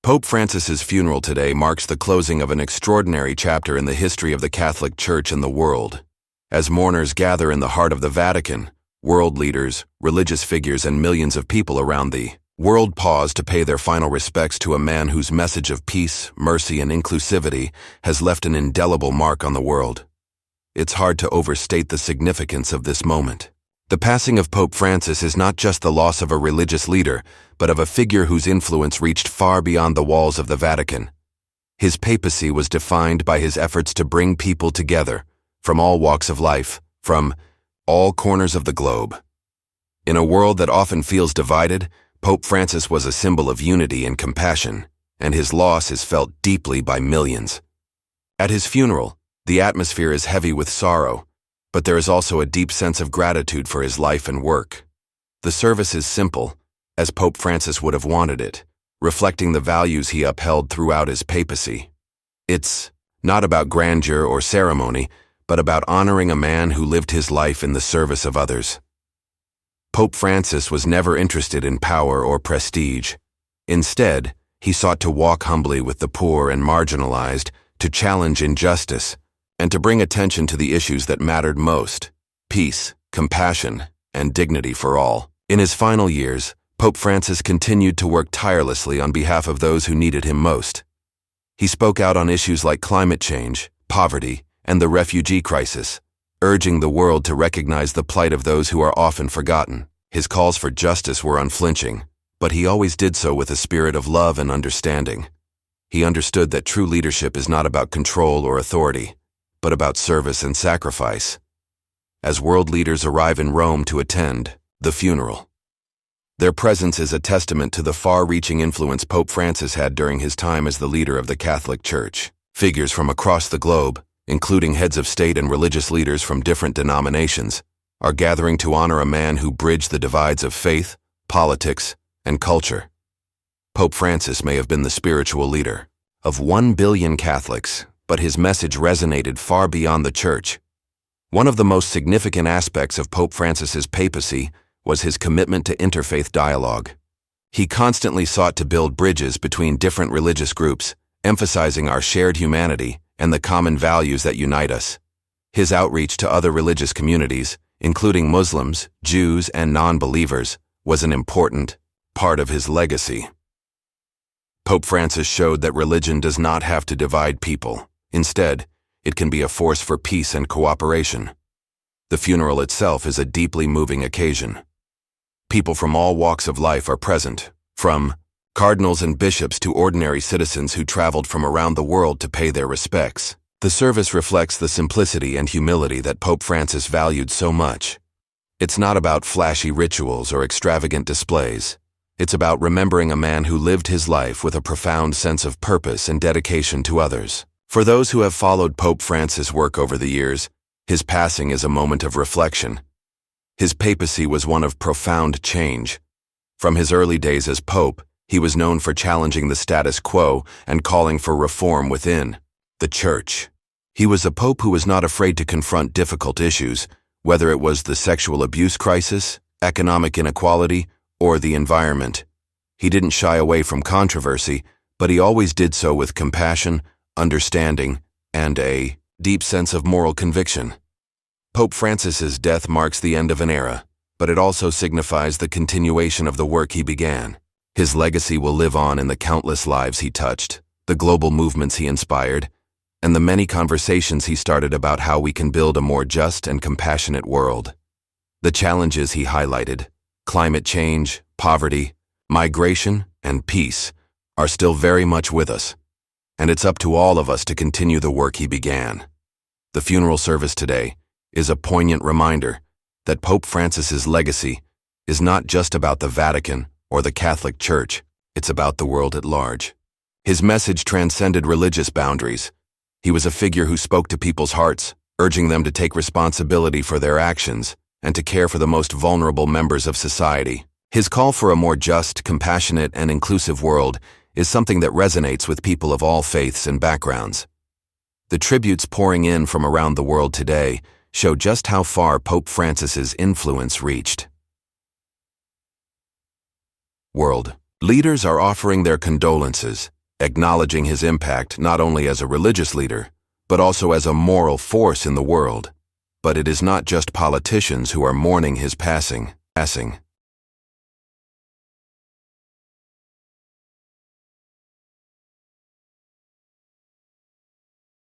Pope Francis's funeral today marks the closing of an extraordinary chapter in the history of the Catholic Church and the world. As mourners gather in the heart of the Vatican, world leaders, religious figures, and millions of people around the world pause to pay their final respects to a man whose message of peace, mercy, and inclusivity has left an indelible mark on the world. It's hard to overstate the significance of this moment. The passing of Pope Francis is not just the loss of a religious leader, but of a figure whose influence reached far beyond the walls of the Vatican. His papacy was defined by his efforts to bring people together, from all walks of life, from all corners of the globe. In a world that often feels divided, Pope Francis was a symbol of unity and compassion, and his loss is felt deeply by millions. At his funeral, the atmosphere is heavy with sorrow, but there is also a deep sense of gratitude for his life and work. The service is simple, as Pope Francis would have wanted it, reflecting the values he upheld throughout his papacy. It's not about grandeur or ceremony, but about honoring a man who lived his life in the service of others. Pope Francis was never interested in power or prestige. Instead, he sought to walk humbly with the poor and marginalized, to challenge injustice, and to bring attention to the issues that mattered most: peace, compassion, and dignity for all. In his final years, Pope Francis continued to work tirelessly on behalf of those who needed him most. He spoke out on issues like climate change, poverty, and the refugee crisis, urging the world to recognize the plight of those who are often forgotten. His calls for justice were unflinching, but he always did so with a spirit of love and understanding. He understood that true leadership is not about control or authority, but about service and sacrifice. As world leaders arrive in Rome to attend the funeral, their presence is a testament to the far-reaching influence Pope Francis had during his time as the leader of the Catholic Church. Figures from across the globe, including heads of state and religious leaders from different denominations, are gathering to honor a man who bridged the divides of faith, politics, and culture. Pope Francis may have been the spiritual leader of 1 billion Catholics, but his message resonated far beyond the Church. One of the most significant aspects of Pope Francis's papacy was his commitment to interfaith dialogue. He constantly sought to build bridges between different religious groups, emphasizing our shared humanity and the common values that unite us. His outreach to other religious communities, including Muslims, Jews, and non-believers, was an important part of his legacy. Pope Francis showed that religion does not have to divide people. Instead, it can be a force for peace and cooperation. The funeral itself is a deeply moving occasion. People from all walks of life are present, from cardinals and bishops to ordinary citizens who traveled from around the world to pay their respects. The service reflects the simplicity and humility that Pope Francis valued so much. It's not about flashy rituals or extravagant displays. It's about remembering a man who lived his life with a profound sense of purpose and dedication to others. For those who have followed Pope Francis' work over the years, his passing is a moment of reflection. His papacy was one of profound change. From his early days as Pope, he was known for challenging the status quo and calling for reform within the Church. He was a pope who was not afraid to confront difficult issues, whether it was the sexual abuse crisis, economic inequality, or the environment. He didn't shy away from controversy, but he always did so with compassion, understanding, and a deep sense of moral conviction. Pope Francis's death marks the end of an era, but it also signifies the continuation of the work he began. His legacy will live on in the countless lives he touched, the global movements he inspired, and the many conversations he started about how we can build a more just and compassionate world. The challenges he highlighted, climate change, poverty, migration, and peace, are still very much with us, and it's up to all of us to continue the work he began. The funeral service today is a poignant reminder that Pope Francis's legacy is not just about the Vatican or the Catholic Church, it's about the world at large. His message transcended religious boundaries. He was a figure who spoke to people's hearts, urging them to take responsibility for their actions and to care for the most vulnerable members of society. His call for a more just, compassionate, and inclusive world is something that resonates with people of all faiths and backgrounds. The tributes pouring in from around the world today show just how far Pope Francis's influence reached. World leaders are offering their condolences, acknowledging his impact not only as a religious leader, but also as a moral force in the world. But it is not just politicians who are mourning his passing.